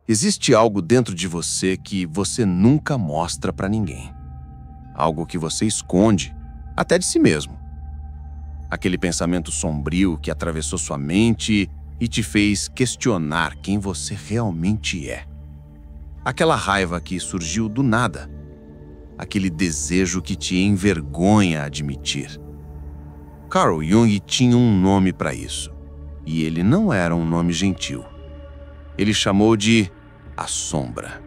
Existe algo dentro de você que você nunca mostra para ninguém. Algo que você esconde, até de si mesmo. Aquele pensamento sombrio que atravessou sua mente e te fez questionar quem você realmente é. Aquela raiva que surgiu do nada. Aquele desejo que te envergonha admitir. Carl Jung tinha um nome para isso. E ele não era um nome gentil. Ele chamou de a sombra.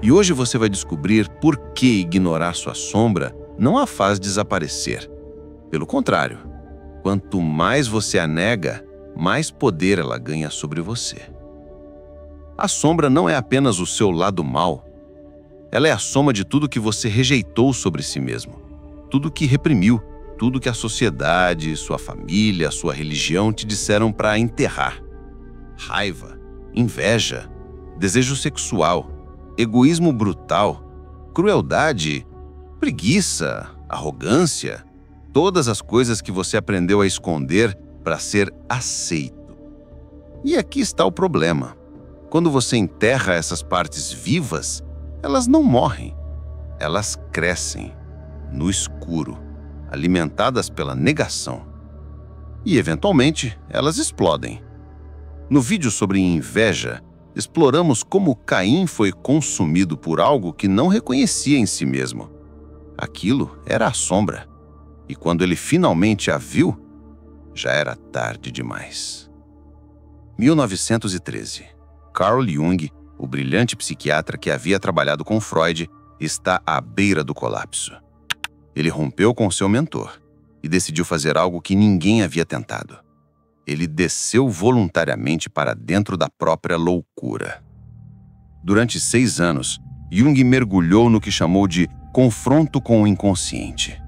E hoje você vai descobrir por que ignorar sua sombra não a faz desaparecer. Pelo contrário, quanto mais você a nega, mais poder ela ganha sobre você. A sombra não é apenas o seu lado mau. Ela é a soma de tudo que você rejeitou sobre si mesmo. Tudo que reprimiu, tudo que a sociedade, sua família, sua religião te disseram para enterrar. Raiva, inveja, desejo sexual, egoísmo brutal, crueldade, preguiça, arrogância, todas as coisas que você aprendeu a esconder para ser aceito. E aqui está o problema. Quando você enterra essas partes vivas, elas não morrem. Elas crescem no escuro, alimentadas pela negação. E, eventualmente, elas explodem. No vídeo sobre inveja, exploramos como Caim foi consumido por algo que não reconhecia em si mesmo. Aquilo era a sombra. E quando ele finalmente a viu, já era tarde demais. 1913. Carl Jung, o brilhante psiquiatra que havia trabalhado com Freud, está à beira do colapso. Ele rompeu com seu mentor e decidiu fazer algo que ninguém havia tentado. Ele desceu voluntariamente para dentro da própria loucura. Durante 6 anos, Jung mergulhou no que chamou de confronto com o inconsciente.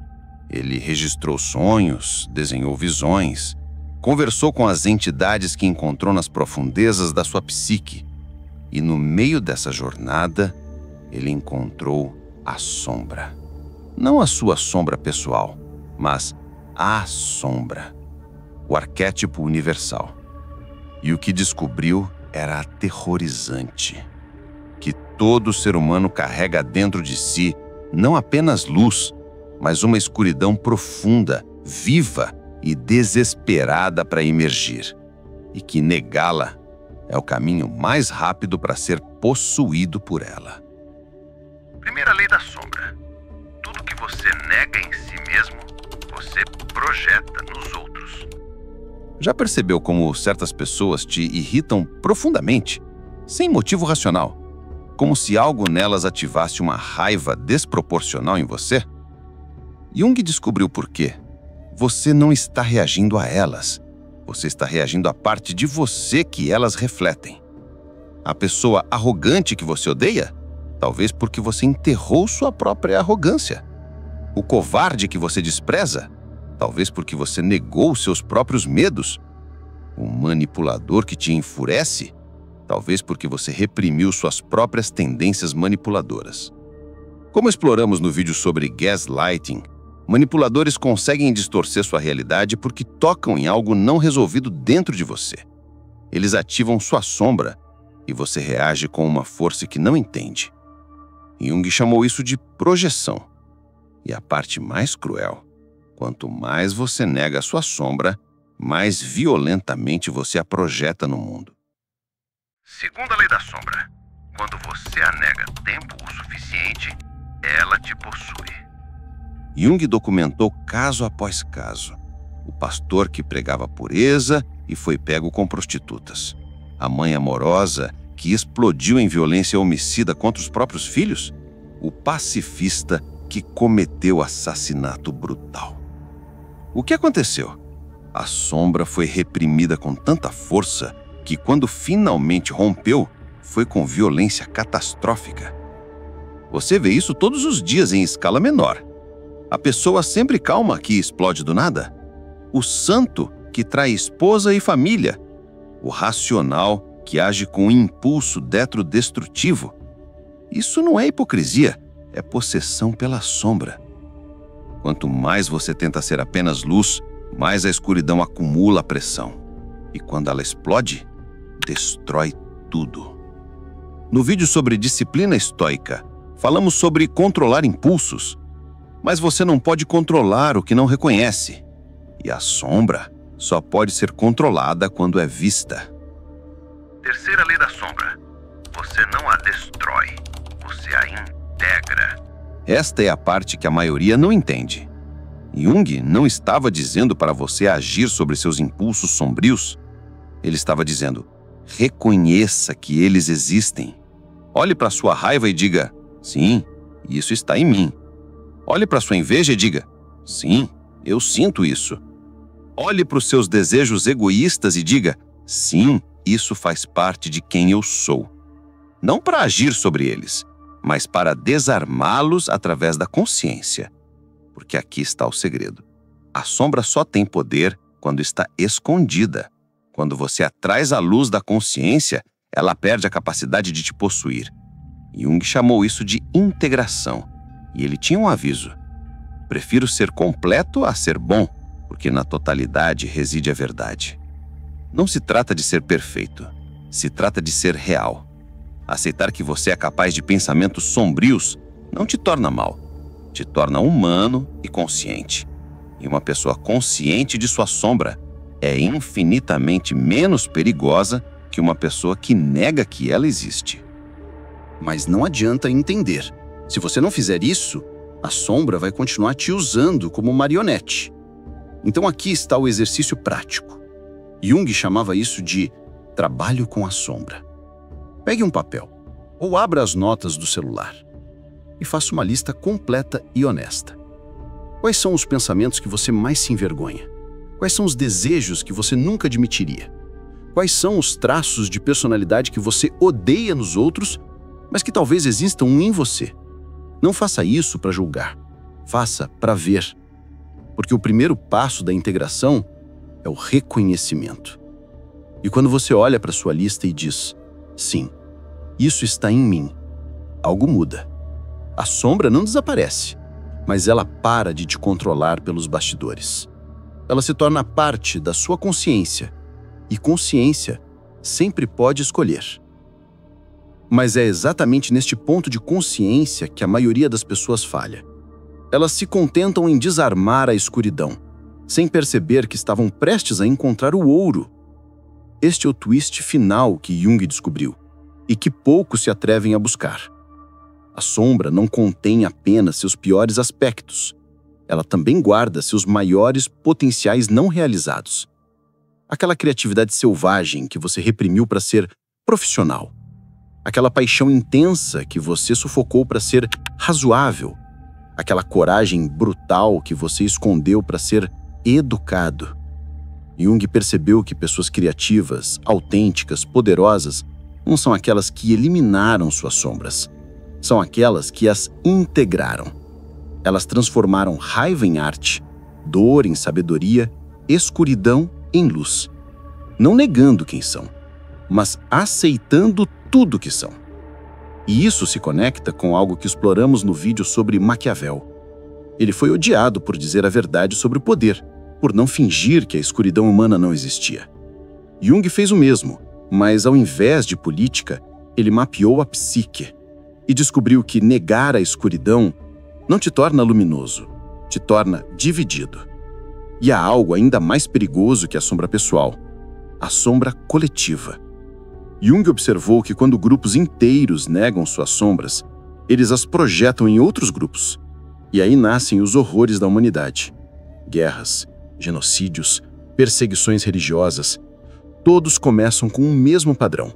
Ele registrou sonhos, desenhou visões, conversou com as entidades que encontrou nas profundezas da sua psique. E no meio dessa jornada, ele encontrou a sombra. Não a sua sombra pessoal, mas a sombra, o arquétipo universal. E o que descobriu era aterrorizante. Que todo ser humano carrega dentro de si não apenas luz, mas uma escuridão profunda, viva e desesperada para emergir. E que negá-la é o caminho mais rápido para ser possuído por ela. Primeira lei da sombra. Tudo que você nega em si mesmo, você projeta nos outros. Já percebeu como certas pessoas te irritam profundamente, sem motivo racional? Como se algo nelas ativasse uma raiva desproporcional em você? Jung descobriu por quê. Você não está reagindo a elas. Você está reagindo à parte de você que elas refletem. A pessoa arrogante que você odeia? Talvez porque você enterrou sua própria arrogância. O covarde que você despreza? Talvez porque você negou seus próprios medos. O manipulador que te enfurece? Talvez porque você reprimiu suas próprias tendências manipuladoras. Como exploramos no vídeo sobre gaslighting, manipuladores conseguem distorcer sua realidade porque tocam em algo não resolvido dentro de você. Eles ativam sua sombra e você reage com uma força que não entende. Jung chamou isso de projeção. E a parte mais cruel, quanto mais você nega a sua sombra, mais violentamente você a projeta no mundo. Segunda lei da sombra. Quando você a nega tempo o suficiente, ela te possui. Jung documentou caso após caso. O pastor que pregava pureza e foi pego com prostitutas. A mãe amorosa que explodiu em violência homicida contra os próprios filhos. O pacifista que cometeu assassinato brutal. O que aconteceu? A sombra foi reprimida com tanta força que, quando finalmente rompeu, foi com violência catastrófica. Você vê isso todos os dias em escala menor. A pessoa sempre calma que explode do nada. O santo que trai esposa e família. O racional que age com impulso destrutivo. Isso não é hipocrisia, é possessão pela sombra. Quanto mais você tenta ser apenas luz, mais a escuridão acumula a pressão. E quando ela explode, destrói tudo. No vídeo sobre disciplina estoica, falamos sobre controlar impulsos, mas você não pode controlar o que não reconhece. E a sombra só pode ser controlada quando é vista. Terceira lei da sombra. Você não a destrói, você a integra. Esta é a parte que a maioria não entende. Jung não estava dizendo para você agir sobre seus impulsos sombrios. Ele estava dizendo, reconheça que eles existem. Olhe para sua raiva e diga, sim, isso está em mim. Olhe para sua inveja e diga, sim, eu sinto isso. Olhe para os seus desejos egoístas e diga, sim, isso faz parte de quem eu sou. Não para agir sobre eles, mas para desarmá-los através da consciência. Porque aqui está o segredo. A sombra só tem poder quando está escondida. Quando você a traz à luz da consciência, ela perde a capacidade de te possuir. Jung chamou isso de integração. E ele tinha um aviso. Prefiro ser completo a ser bom, porque na totalidade reside a verdade. Não se trata de ser perfeito. Se trata de ser real. Aceitar que você é capaz de pensamentos sombrios não te torna mal. Te torna humano e consciente. E uma pessoa consciente de sua sombra é infinitamente menos perigosa que uma pessoa que nega que ela existe. Mas não adianta entender. Se você não fizer isso, a sombra vai continuar te usando como marionete. Então aqui está o exercício prático. Jung chamava isso de trabalho com a sombra. Pegue um papel ou abra as notas do celular e faça uma lista completa e honesta. Quais são os pensamentos que você mais se envergonha? Quais são os desejos que você nunca admitiria? Quais são os traços de personalidade que você odeia nos outros, mas que talvez existam em você? Não faça isso para julgar. Faça para ver. Porque o primeiro passo da integração é o reconhecimento. E quando você olha para sua lista e diz, sim, isso está em mim, algo muda. A sombra não desaparece, mas ela para de te controlar pelos bastidores. Ela se torna parte da sua consciência, e consciência sempre pode escolher. Mas é exatamente neste ponto de consciência que a maioria das pessoas falha. Elas se contentam em desarmar a escuridão, sem perceber que estavam prestes a encontrar o ouro. Este é o twist final que Jung descobriu, e que poucos se atrevem a buscar. A sombra não contém apenas seus piores aspectos. Ela também guarda seus maiores potenciais não realizados. Aquela criatividade selvagem que você reprimiu para ser profissional. Aquela paixão intensa que você sufocou para ser razoável. Aquela coragem brutal que você escondeu para ser educado. Jung percebeu que pessoas criativas, autênticas, poderosas, não são aquelas que eliminaram suas sombras. São aquelas que as integraram. Elas transformaram raiva em arte, dor em sabedoria, escuridão em luz. Não negando quem são, mas aceitando tudo que são. E isso se conecta com algo que exploramos no vídeo sobre Maquiavel. Ele foi odiado por dizer a verdade sobre o poder, por não fingir que a escuridão humana não existia. Jung fez o mesmo, mas ao invés de política, ele mapeou a psique e descobriu que negar a escuridão não te torna luminoso, te torna dividido. E há algo ainda mais perigoso que a sombra pessoal, a sombra coletiva. Jung observou que quando grupos inteiros negam suas sombras, eles as projetam em outros grupos. E aí nascem os horrores da humanidade. Guerras, genocídios, perseguições religiosas. Todos começam com o mesmo padrão.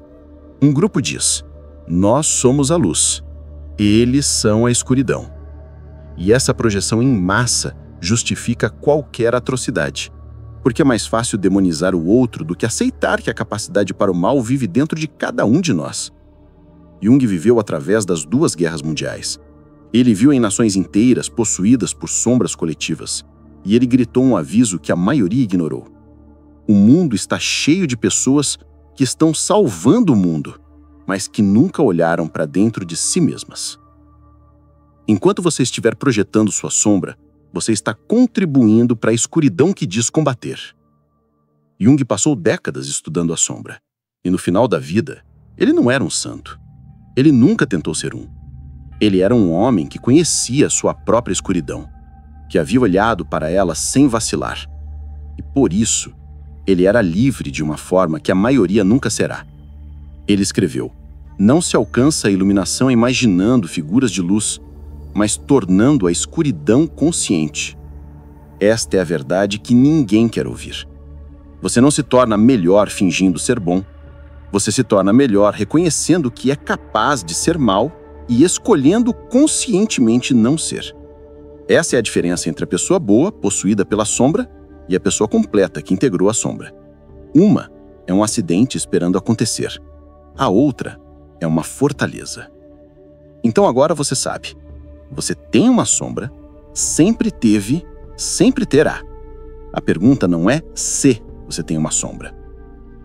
Um grupo diz, nós somos a luz, eles são a escuridão. E essa projeção em massa justifica qualquer atrocidade. Porque é mais fácil demonizar o outro do que aceitar que a capacidade para o mal vive dentro de cada um de nós. Jung viveu através das 2 guerras mundiais. Ele viu em nações inteiras possuídas por sombras coletivas. E ele gritou um aviso que a maioria ignorou. O mundo está cheio de pessoas que estão salvando o mundo, mas que nunca olharam para dentro de si mesmas. Enquanto você estiver projetando sua sombra, você está contribuindo para a escuridão que diz combater. Jung passou décadas estudando a sombra. E no final da vida, ele não era um santo. Ele nunca tentou ser um. Ele era um homem que conhecia sua própria escuridão, que havia olhado para ela sem vacilar. E por isso, ele era livre de uma forma que a maioria nunca será. Ele escreveu: "Não se alcança a iluminação imaginando figuras de luz, mas tornando a escuridão consciente. Esta é a verdade que ninguém quer ouvir. Você não se torna melhor fingindo ser bom. Você se torna melhor reconhecendo que é capaz de ser mal e escolhendo conscientemente não ser. Essa é a diferença entre a pessoa boa, possuída pela sombra, e a pessoa completa que integrou a sombra. Uma é um acidente esperando acontecer. A outra é uma fortaleza. Então agora você sabe. Você tem uma sombra, sempre teve, sempre terá. A pergunta não é se você tem uma sombra.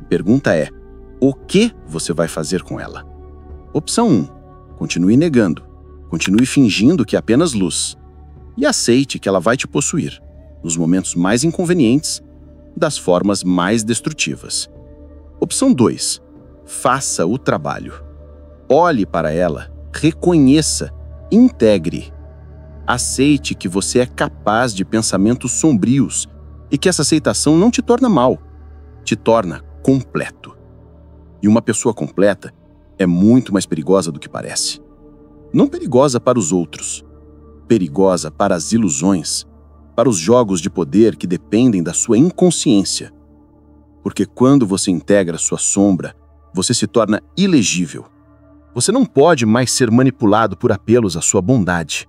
A pergunta é: o que você vai fazer com ela? Opção 1. Continue negando. Continue fingindo que é apenas luz. E aceite que ela vai te possuir, nos momentos mais inconvenientes, das formas mais destrutivas. Opção 2. Faça o trabalho. Olhe para ela, reconheça, integre. Aceite que você é capaz de pensamentos sombrios e que essa aceitação não te torna mal, te torna completo. E uma pessoa completa é muito mais perigosa do que parece. Não perigosa para os outros, perigosa para as ilusões, para os jogos de poder que dependem da sua inconsciência. Porque quando você integra sua sombra, você se torna ilegível. Você não pode mais ser manipulado por apelos à sua bondade.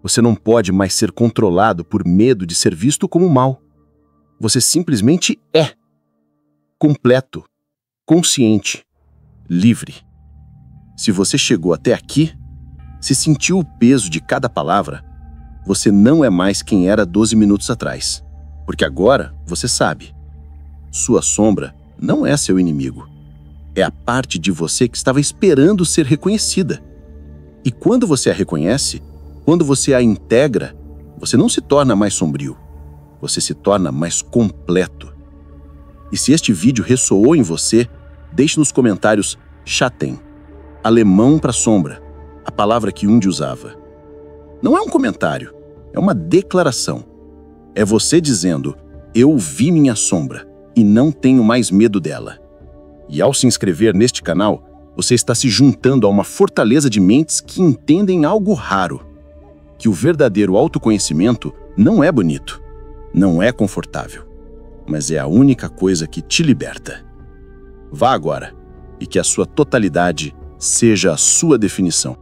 Você não pode mais ser controlado por medo de ser visto como mal. Você simplesmente é. Completo, consciente, livre. Se você chegou até aqui, se sentiu o peso de cada palavra, você não é mais quem era 12 minutos atrás. Porque agora você sabe. Sua sombra não é seu inimigo. É a parte de você que estava esperando ser reconhecida. E quando você a reconhece, quando você a integra, você não se torna mais sombrio. Você se torna mais completo. E se este vídeo ressoou em você, deixe nos comentários Schatten, alemão para sombra, a palavra que Jung usava. Não é um comentário, é uma declaração. É você dizendo: eu vi minha sombra e não tenho mais medo dela. E ao se inscrever neste canal, você está se juntando a uma fortaleza de mentes que entendem algo raro: que o verdadeiro autoconhecimento não é bonito, não é confortável, mas é a única coisa que te liberta. Vá agora e que a sua totalidade seja a sua definição.